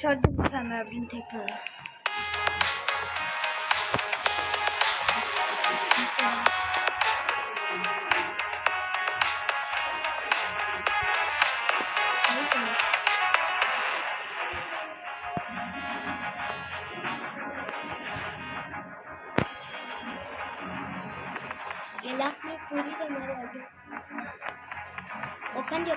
Short பண்ணாங்க அப்படின்னு கேட்குறேன். எல்லாருக்குமே புரியுற மாதிரி அப்படி உட்காந்து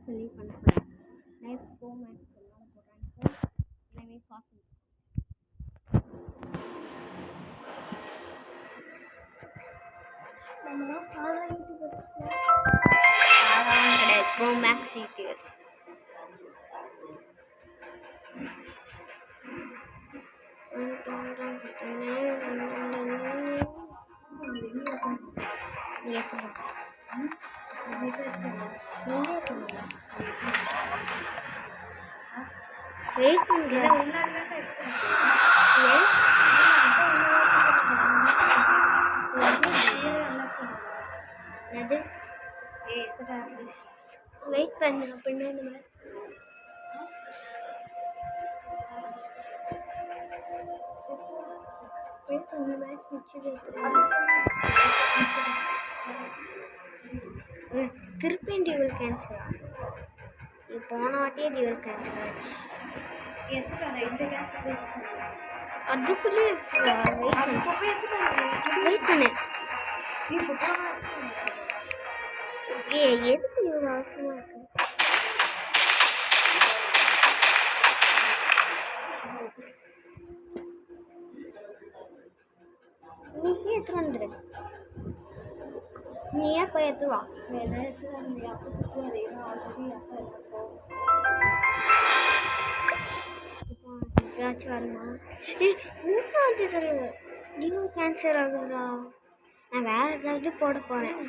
சொல்லி பண்ண போகிறேன். நைட் மேக்ஸ் எல்லாம் போடுறாங்க. எல்லாமே பார்க்கணும். மேக்ஸ் யூடியூபர்ஸ் வெயிட் பண்ணுறேன். வெயிட் பண்ணுங்க பின்னாடி Wait, on the match திருப்பி டியூவல் கேன்சல் போன வாட்டியே டியூவல் கேன்சல் ஆச்சு. அதுக்குள்ளே வெயிட் பண்ணு. எதுக்கு இவ்வளோ அவசரமா இருக்கு? நீ எடுத்துட்டு வந்துடு. நீயே போய் எடுத்து வா. ஏதாச்சும் வருமா? இதுவும் கேன்சர் ஆகுதுடா. நான் வேற ஏதாவது போட போறேன்.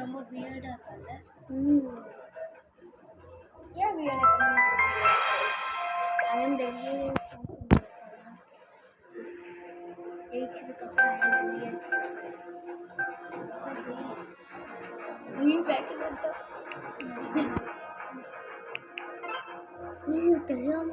ரொம்ப வியர்டா இருக்காது. ஏன் வியர்டா? அவன் தெரியாம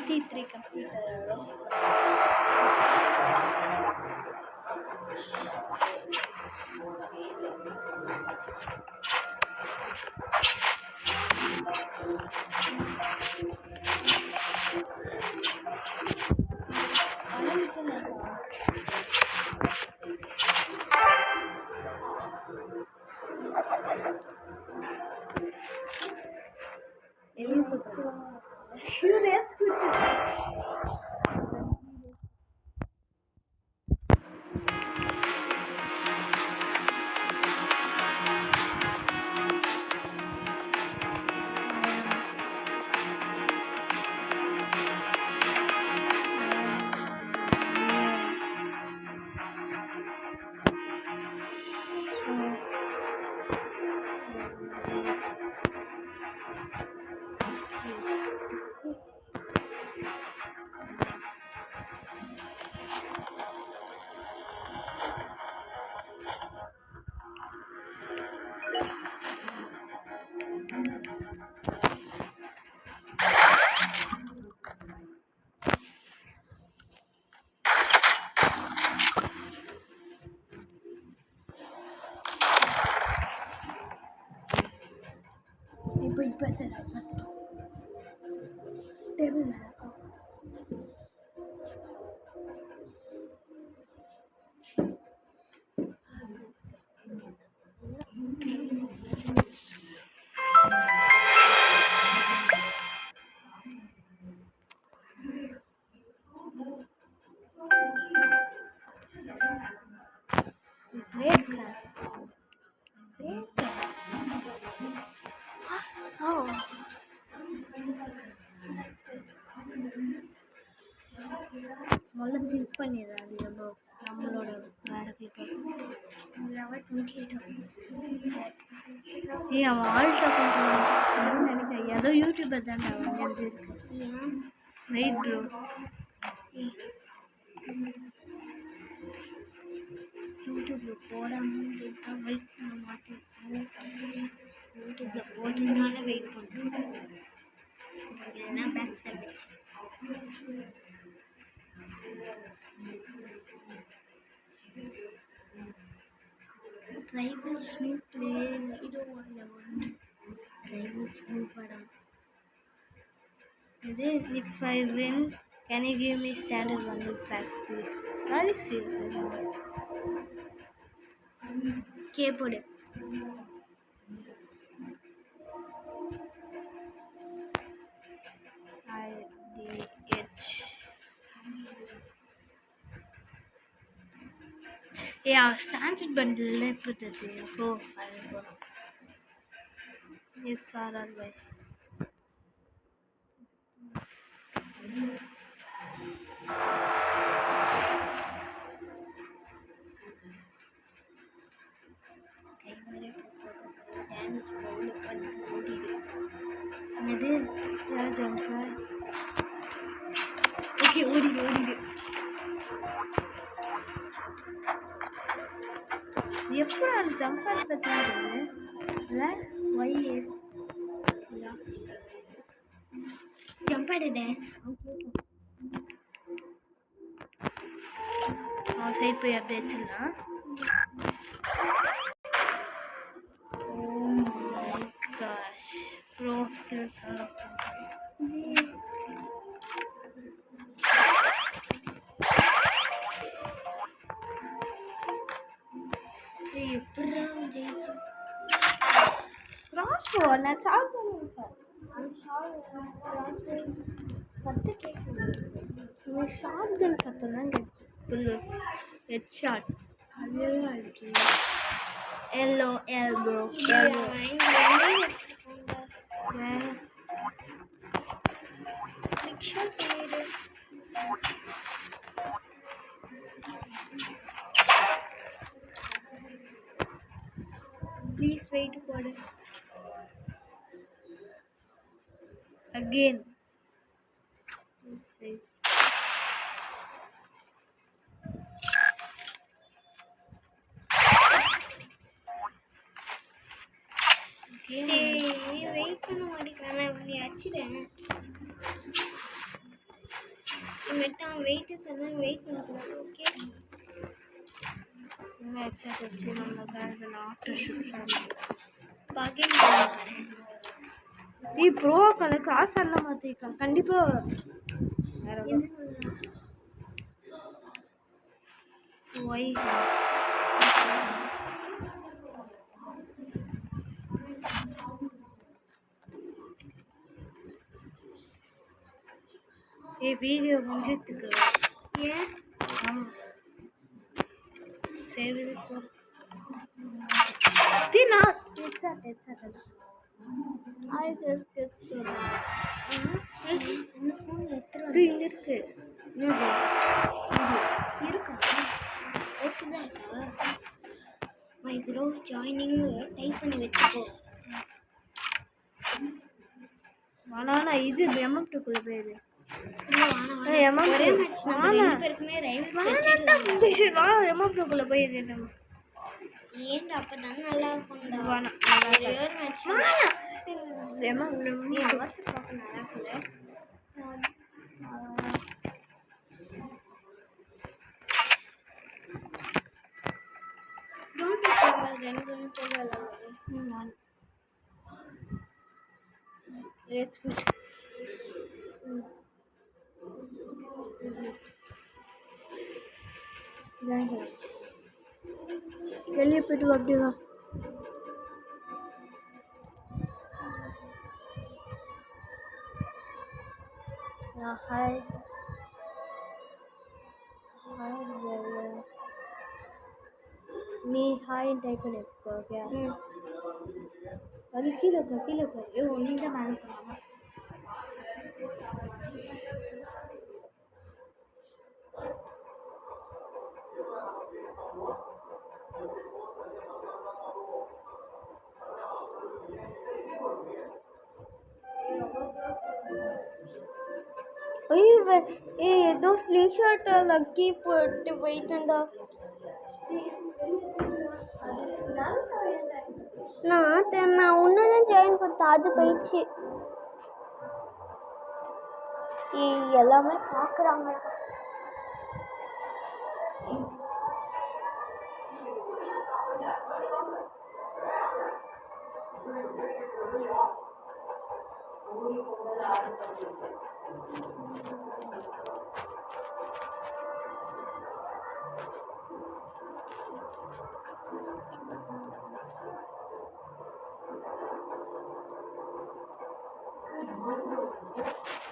C3 computer. That's good. இப்போ டேபிள் முதல்ல கிளிக் பண்ணிடுறேன். அது எவ்வளோ நம்மளோட வேறு கிளிக் லெவல் 28 அவன் ஆல்ட் அக்கௌண்ட் நினைக்கிறேன். ஏதோ யூடியூபர் தான்டா அவன் வந்து இருக்கு. ஏன் வெயிட் ப்ரோ, யூடியூப்பில் போடாமல் இருக்கா? வெயிட் பண்ண மாட்டேன். யூடியூப்பில் போட்டதுனால வெயிட் பண்ணுறேன். இல்லைன்னா பேக் சைட் வச்சு Tribals new play. We don't want to Tribals new padam. If I win, can you give me standard one pack, please? Are you serious? K போடு. IDH. ஸ்டாண்டர்ட் பண்டில் போட்டது. ஓ அது போகிறோம். SRRY. என்னது jumper? Okay ஓடிடு. எப்படி அது jumper பற்றி இல்லை ஒய் ஜம்ப் ஆடுடேன். சைட் போய் அப்படியே வச்சிடலாம். ப்ரோ ஸ்கில்ஸ் எப்படா கிராஸ் நான் சால்வ் பண்ணுவேன் சார். சத்தம் கேட்குது. ஷார்ட் கன் சத்தம் தான் கேட்குது. ஹெட் ஷாட் அதெல்லாம் இருக்கு. எல்லோ எல்போ ப்ளீஸ் வெயிட் போடு. Again please weight. வெயிட் பண்ண மாட்டேங்கிறான். இப்படி அடிச்சிட்டேன். அவன் வெயிட்டு சொன்னால் வெயிட் பண்ணிக்கலாம். ஓகே வச்சு நம்ம பேங்கில் ஆஃப்டர் ஷூட் பகேன் ப்ரோ கணக்கு காசு எல்லாம் மாற்றிருக்கான் கண்டிப்பாக. ஒய் வீடியோ முடிஞ்சதுக்கு ஏன் ஆமாம் சேவ் இது போ. நான் I just get so இந்த ஃபோன் எத்தனை இங்கே இருக்கு. இருக்கா? ஓகே தான் இருக்கா? மை ப்ரோ ஜாயினிங் டைப் பண்ணி வச்சுக்கோ. ஆனால் இது எம்எம்2க்குள்ளே போயிடுது. எம்எம்2க்குள்ளே போயிடுது. ஏன்டா அப்போ தானே நல்லா இருக்கும். வெளியே போய்ட்டு அப்படியே ஹாய் நீ ஹாய் டைப் பண்ணி வச்சுக்கோ. ஓகே அது கீழே போ. நீங்கள் தான் மேனேஜ் பண்ணாமா? ஏதோ ஸ்லிங் ஷாட் லக்கி போட்டு போயிட்டுண்டா. நான் ஒன்றுதான் ஜாயின் கொடுத்தேன், அது போயிடுச்சு. எல்லாமே பார்க்குறாங்க.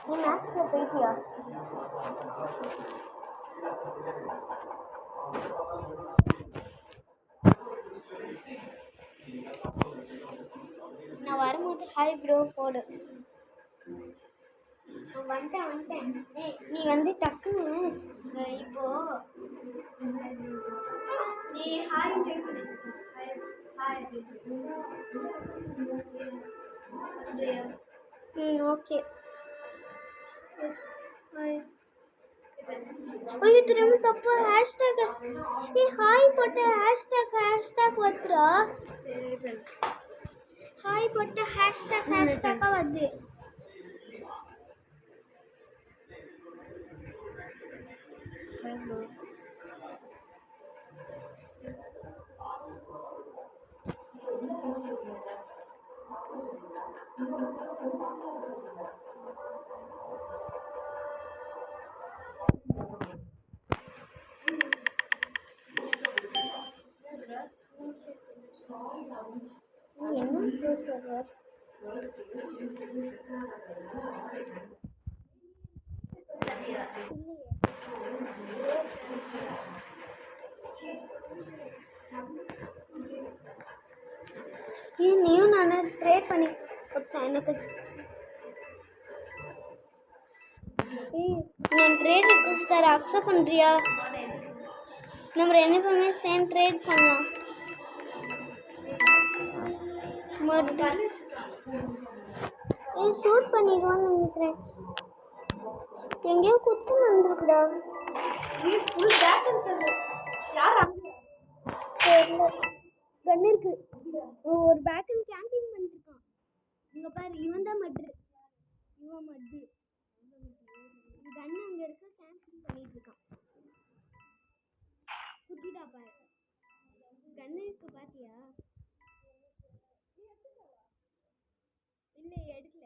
நீ மேக்ஸ்ல போயிட்டியா? நான் வரும்போது ஹாய் ப்ரோ போடு. வந்துட்டேன். நீ வந்து டக்குன்னு இப்போ நீ ஹாய் ஓகே. ஐயோ திரும்ப தப்பு ஹேஷ்டாக். நீ ஹாய் போட்ட ஹேஷ்டாக் வந்துடா. ஹாய் போட்ட ஹேஷ்டாக்காக வந்து என்ன சொல்றார்? நீயும் நான் ட்ரேட் பண்ணி கொடுத்தேன் எனக்கு. நான் ட்ரேட் ரிக்வெஸ்ட் தர அக்செப்ட் பண்ணுறியா? நம்ம ரெண்டு பேருமே சேம் ட்ரேட் பண்ணலாம். ஷூட் பண்ணிடுவான்னு நினைக்கிறேன். எங்கேயோ குத்து வந்துருக்குடா. கன் இருக்கு. ஒரு பேக்கன் கேம்பிங் பண்ணிருக்கான். இங்க பாரு, இவன் தான் மட்ரு. இவன் மட்ரு. கன் அங்க இருக்க கேம்பிங் பண்ணிட்டு இருக்கான். குத்திட்டா பாரு. கன் இருக்கு பாத்தியா? இல்ல எடுக்கல.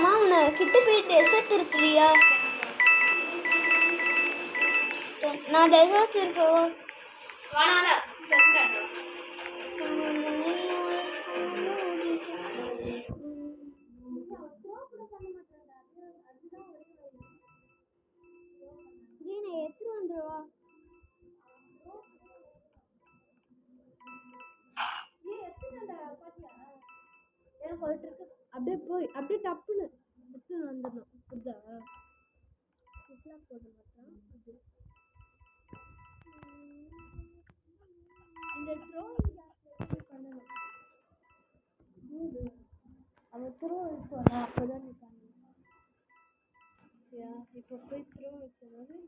அம்மா கிட்ட போய் டெசர்ட் இருக்கிறியா? நான் டெசர்ட் இருக்கோம். எடுத்துட்டு வந்துருவா. அப்படியே போய் அப்படியே டப்புன்னு எடுத்துன்னு வந்துடணும். புரியுதா? போட மாட்டான். இந்த ட்ரோன் பண்ணணும். அவன் த்ரோ வச்சோன்னா அப்போதான் நீ பண்ணணும். இப்போ போய் த்ரோ வச்சோன்னா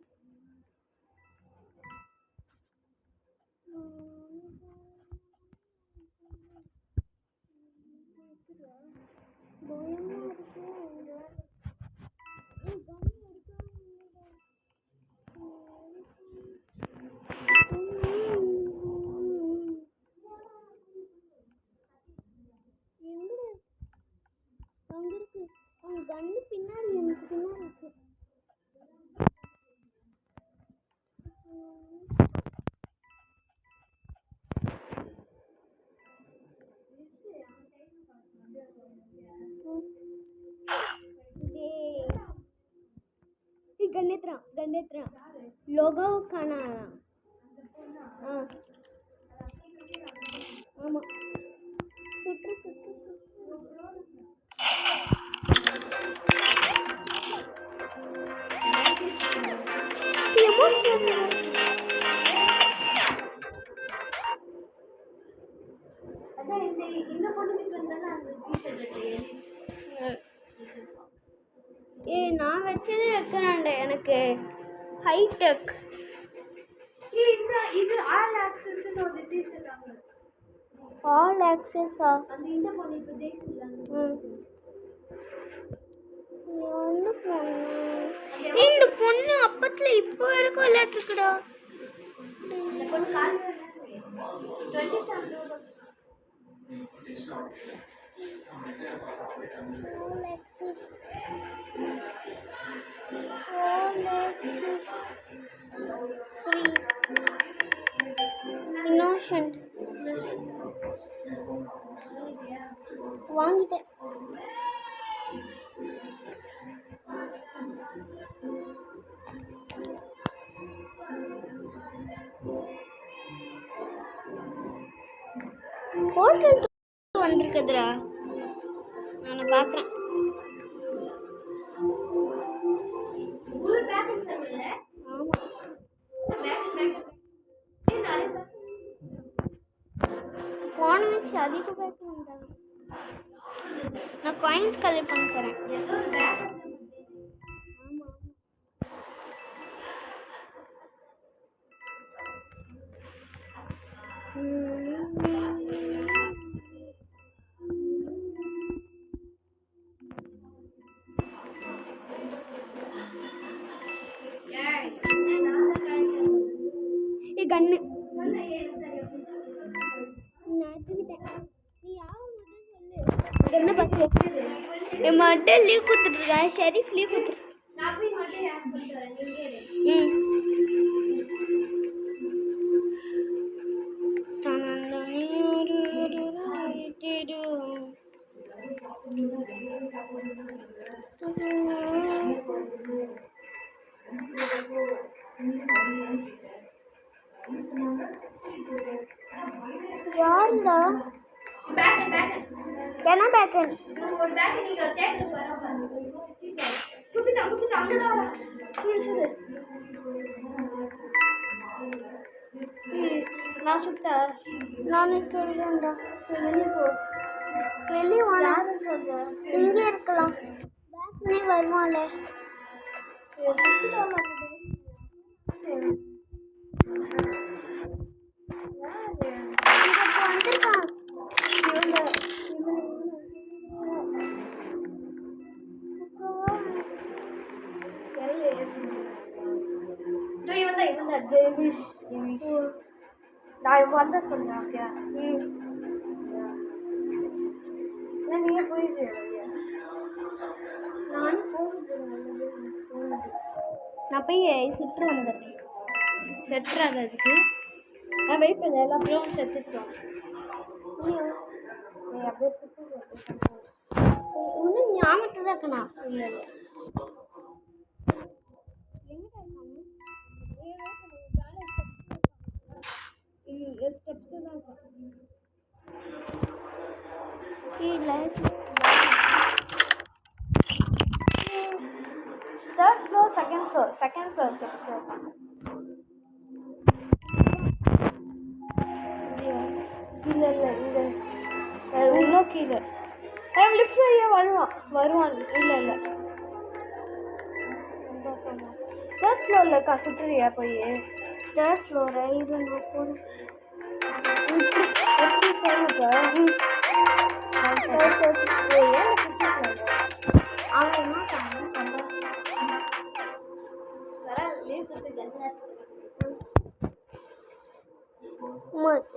கண்ணு பின்னாடி எனக்கு பின்னாடி இருக்கு. கண்டேத்ரான் லோகோ காணா. ஆமா சுற்று சுற்று நான் வச்சது வைக்கிறான்டா எனக்கு ஹைடெக். இது ஆல் ஆக்சஸ் ஒரு டீஷர்ட் ஆகும். ஆல் ஆக்சஸா? அந்த இந்த பொண்ணு இப்போ ஜெயிச்சிருக்காங்க. இந்த பொண்ணு அப்பத்துல இப்போ வரைக்கும் விளையாட்டு இருக்குடா. இந்த பொண்ணு காலையில 27 இன்னோஷன் வாங்கிட்டேன். ஹோட்டல் வந்திருக்குதுடா, நான் பார்க்குறேன். போன வச்சு அதிக பேக் வந்தாங்க. நான் காயின்ஸ் கலெக்ட் பண்ண போகிறேன். கண்ணு என்ன பார்த்து என் மட்டும் லீவ் கொடுத்துட்ருக்கா. ஷெரீஃப் லீவ் கொடுத்துரு. யாருடா என்ன பேக்கன்? நான் சுட்ட நானே சொல்லுவேன்டா. சரி வெளியே போ. வெளியே வான்னு சொல்கிறேன். இங்கே இருக்கலாம். பேக்கனே வருவான்ல. சரி வந்துருக்கான். நான் வந்து சொல்றேன். ஓகே நீங்க போயிட்டு நான் போய் சுற்று வந்துடுறேன். செட் ஆகிறதுக்கு நான் வெயிட் பண்ண எல்லா ப்ரோவும் செத்துட்டோம். அப்படியே சுற்று இன்னும் ஞாபகத்தில் தான் இருக்கணா? இல்லை third floor second floor second floor இல்லை இல்லை இங்கே இன்னும் கீழே லிஃப்ட் வழியாக வருவான். இல்லை இல்லை தேர்ட் ஃப்ளோரில் இருக்கா. சுற்றுறியா போய்? தேர்ட் ஃப்ளோரை இது நான் போகிறேன். எப்படி போயிருக்க? அவன் என்ன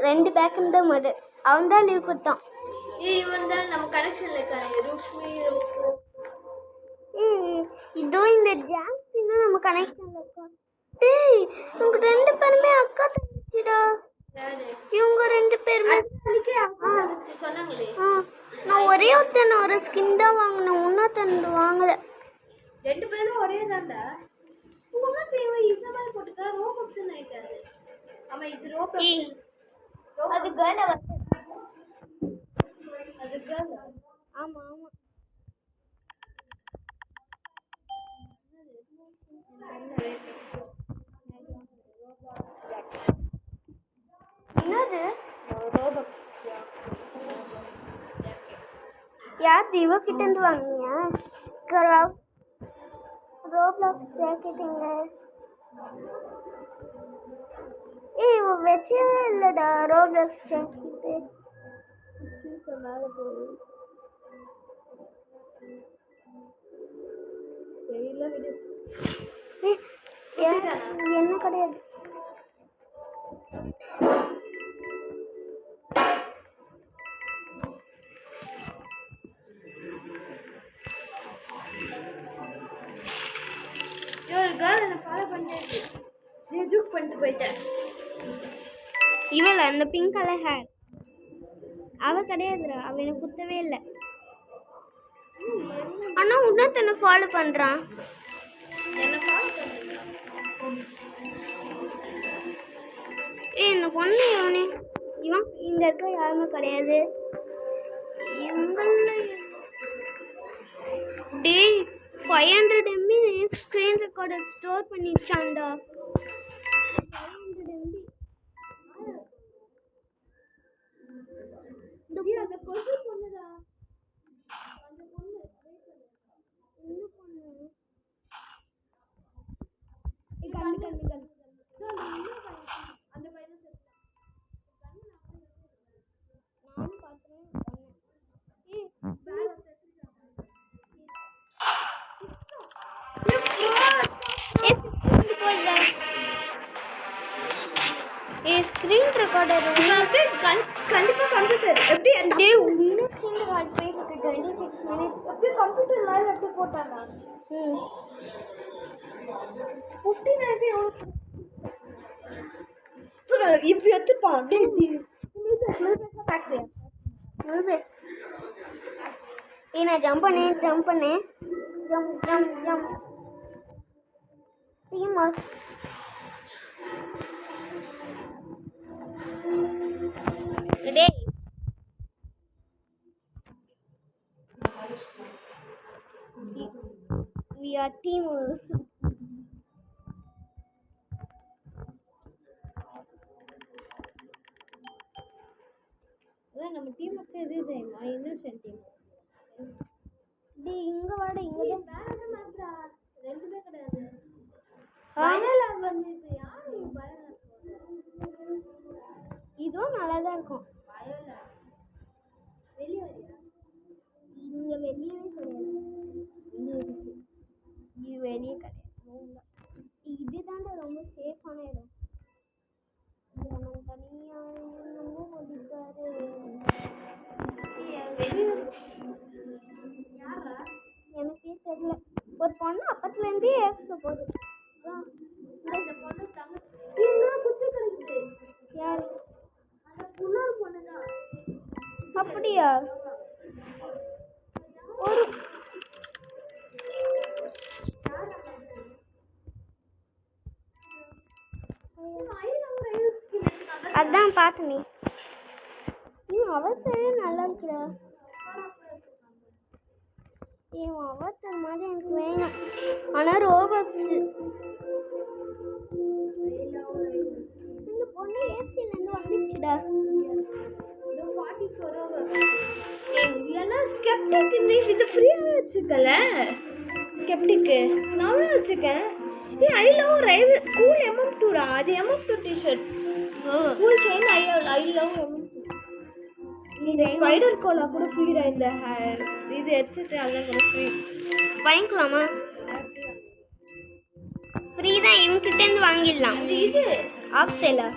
ரெண்டு பேக்கும் தான் மடு. அவன் தான் லீவ் கொடுத்தான். இவன் தான் நம்ம கனெக்ஷன்ல இருக்கானே ருஷ்மி. இதோ இந்த ஜாஸ்தினா நம்ம கனெக்ஷன்ல இருக்கோம். டேய் உங்க ரெண்டு பேருமே அக்கா தங்கச்சிடா. இவங்க ரெண்டு பேருமே சொன்னாங்களே. நான் ஒரே ஒரு ஸ்கின் தான் வாங்கினேன். இன்னொருத்தன் வாங்கல. ரெண்டு பேரும் ஒரே தான்டா. இன்னொருத்தன் இந்த மாதிரி போட்டுக்கா ரோபாக்ஸ் ஆயிட்டாரு. ஆமா இது ரோபாக்ஸ். அது கேர்ல வந்து அது கேர்ல. ஆமா ஆமா என்னது ரோபாக்ஸ். யார் திவா கிட்ட இருந்து வாங்கினியா? ரோப்ளாக்ஸ் ஜாக்கெட்டுங்க. வச்சே இல்லைடா ரோப்ளாக்ஸ் ஜாக்கெட்டு. மேலே போகுது. என்ன கிடையாது. போயிட்டேன். இவள அந்த பிங்க் கலர் ஹேர் அவ கிடையாதுடா, அவ எனக்கு குத்தவே இல்லை. ஆனா இன்னொருத்தனை ஃபாலோ பண்றான். என்ன ஃபாலோ பண்ணுறா? இந்த பொண்ணு இவனே இவன் இங்க இருக்க யாருமே கிடையாது. இவங்கள டேய் 500 MB ஸ்க்ரீன் ரெக்கார்டர் ஸ்டோர் பண்ணிச்சான்டா. 500 MB. அந்த கொசு பொண்ணுடா. அந்த பொண்ணு என்ன பொண்ணு? அந்த பையனை நானும் பார்த்தேன். ஸ்கிரீன் ரெக்கார்டர் கண்டிப்பா கம்ப்யூட்டர் எப்படி டேய் இன்னும் ஸ்கிரீன் ரெக்கார்ட் போயிட்டு இருக்கு 26 minutes. அப்படியே கம்ப்யூட்டர் மேல எடுத்து போட்டாங்க. 15 எவ்வளோ இப்படி எடுத்துப்பான். நான் ஜம்ப் பண்ணேன் ஜம்ப் டீமர்ஸ். டேய் we are teamers. அதான் நம்ம டீமர்ஸ் எது தெரியுமா? இன்னோசென்ட் டீமர்ஸ். டேய் இங்க வாடா இங்க வேற என்ன மாத்ரா? ரெண்டுமே கிடையாது. பயல வந்துச்சு. யாரு பயல? இதுவும் நல்லா தான் இருக்கும். பயல வெளிய வரியா? இங்க வெளியவே கிடையாது. இங்க இருக்கு. இது வெளியே கிடையாது. இதுதான்டா ரொம்ப சேஃபான இடம். நம்ம தனியா ரொம்ப ஒதுக்காரு. யாரா? எனக்கே தெரியல. ஒரு பொண்ணு அப்பத்துல இருந்தே ஏற்க போகுது. அந்த பொண்ணு தங்கச்சி இன்னும் குத்தி கிடக்குது. யாரு? அந்த புண்ணாரு பொண்ணுதான். அப்படியா? ஒரு அதான் பார்த்து நீ அவசர நல்லா இருக்குடா. அவசர மாதிரி எனக்கு வேணும். ஆனா ரோபோட்ஸ் இந்த பொண்ணு ஏசில இருந்து வந்துச்சுடா. இது ஃப்ரீயாக வச்சுக்கல ஸ்கெப்டிக்கு நானும் வச்சுக்கேன். ஐ லவ் ரைவ் கூல் MM2டா. அது MM2 T-shirt. Cool chain I love MM2. இந்த ஸ்பைடர் கோலா கூட ஃப்ரீடா. இந்த இது ஹெட்செட் அதெல்லாம் கூட ஃப்ரீ. வாங்கிக்கலாமா? ஃப்ரீ தான். என்கிட்ட இருந்து வாங்கிடலாம். இது ஆஃப் சேலா.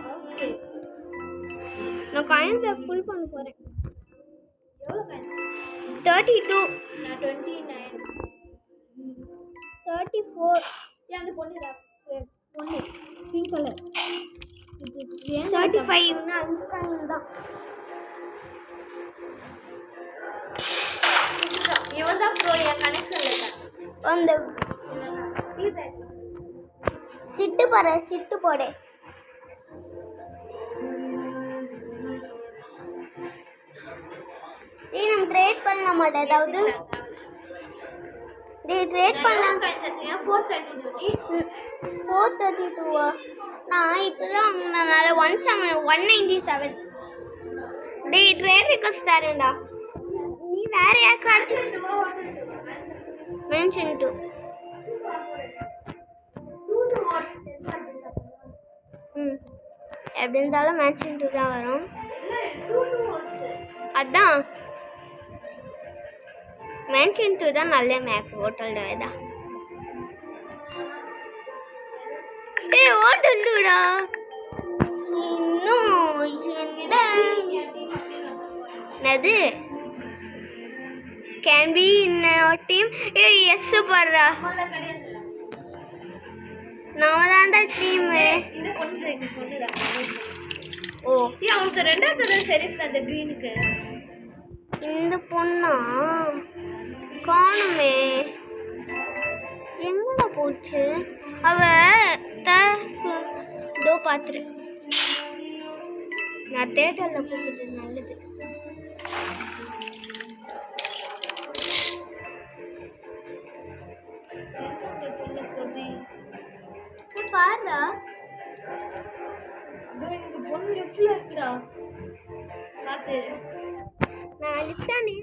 நான் காயின் பேக் ஃபுல் பண்ண போறேன். எவ்வளோ காயின்? 32. நான் 29. 34. அந்த பொண்ணு பொண்ணு பிங்க் கலர். 35 னா அந்த காயின் தான். இவன் தான் ப்ரோ. என் கனெக்ஷன்ல இருக்கான். அந்த சிட்டு பாரு, சிட்டு போடு. ஏய் நம்ம ட்ரேட் பண்ணலாமா? ஏதாவது டேய் ட்ரேட் பண்ணலாம். 432. நான் இப்போதான் வாங்கினனால 197. டேய் ட்ரேட் ரிக்வெஸ்ட் தரேன்டா. நீ வேற யாருக்காச்சும் மென்ஷன் டு. எப்படி இருந்தாலும் மென்ஷன் டு தான் வரும். அதான் மென்ஷன் டு தான் நல்ல மேப். ஹோட்டல்டா இதான். டேய் ஹோட்டல்டா இன்னும் என்னது கேன் பி இன் டீம். எஸ் பாடுறா. நம்ம தான்டா டீமு. ஓ ஏன் அவனுக்கு ரெண்டாவது தடவை ஷெரீஃப் அந்த க்ரீனுக்கு. இந்த பொண்ணா காணுமே, எங்கடா போச்சு அவ? இதோ பார்த்துரு, நான் தேட்டரில் போகிறது நல்லது. பாருடா, இந்த பொண்ணு லெஃப்ட்ல இருக்குடா. பார்த்து நான் அடிச்சானே.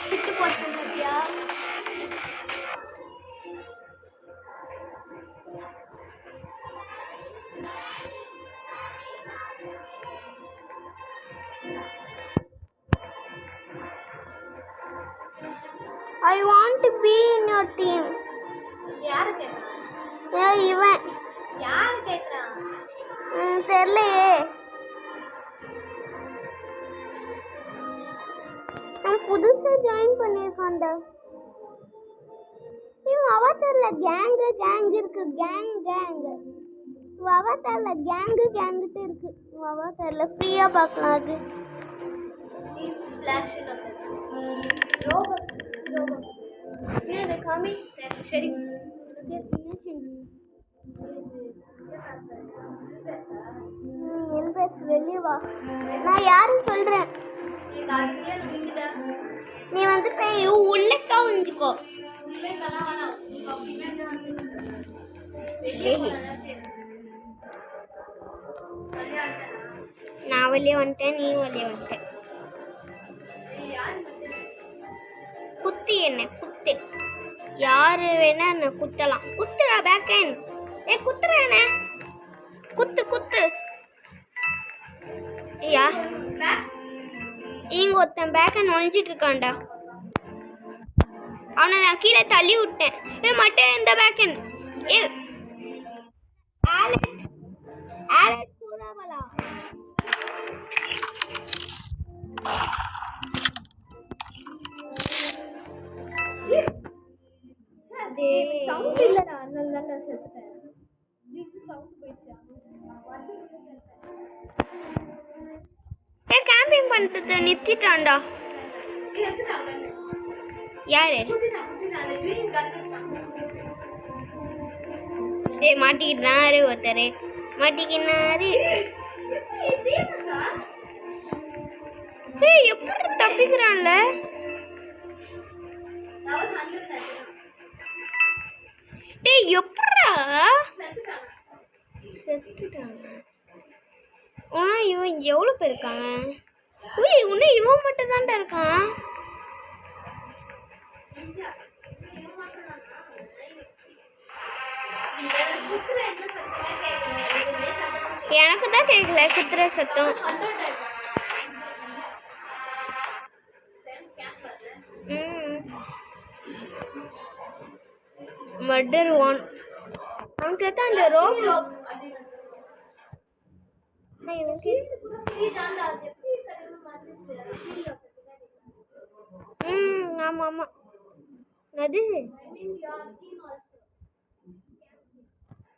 விட்டு போட்டேன் பாத்தியா? I want to be in your team. யாரு கேக்குறா? இவன் யாரு கேக்குறா? தெரியலையே, நான் புதுசா ஜாயின் பண்ணியிருக்கான்டா. இவன் அவதார்ல கேங் இருக்கு, கேங் அவதார்ல கேங்கிட்டு இருக்கு. அவதார்ல ஃப்ரீயா பார்க்கலாம். அது It's flash robot. என்னது காமி? சரி வெளியே வா, நான் யாரும் சொல்றேன். நீ வந்து போய் உள்ளக்கா வந்துக்கோ. நான் வெளியே வந்துட்டேன், நீ வெளியே வந்துட்ட. குத்தி என்ன குத்து, யாரு வேணா என்ன குத்தலாம். குத்துறா பேக்கன், குத்துறா என்ன, குத்து. ஐயா இங்க ஒருத்தன் பேக்கன் ஒழிஞ்சிட்டு இருக்கான்டா. அவனை நான் கீழே தள்ளி விட்டேன். மட்டும் இந்த பேக்கன் ஆலெக்ஸ் கூறாவலா? சவுண்ட் இல்லடா, அதனால தான் நான் செத்துட்டேன். சவுண்ட் போயிடுச்சு. கேம்பிங் பண்ணிட்டு நிறுத்திட்டான்டா. யாரு? மாட்டிக்கிட்டாரு ஒருத்தர், மாட்டிக்கினாரு. எப்படி தப்பிக்கிறான்ல? எப்படா செத்துட்டான்? இவன் எவ்வளோ பேர் இருக்காங்க? இன்னும் இவன் மட்டும் தான்டா இருக்கான். எனக்கு தான் கேட்கல குத்துற சத்தம். மர்டர் ஒன் அங்கே தான் அந்த ரோபோ. ஆமாம் அது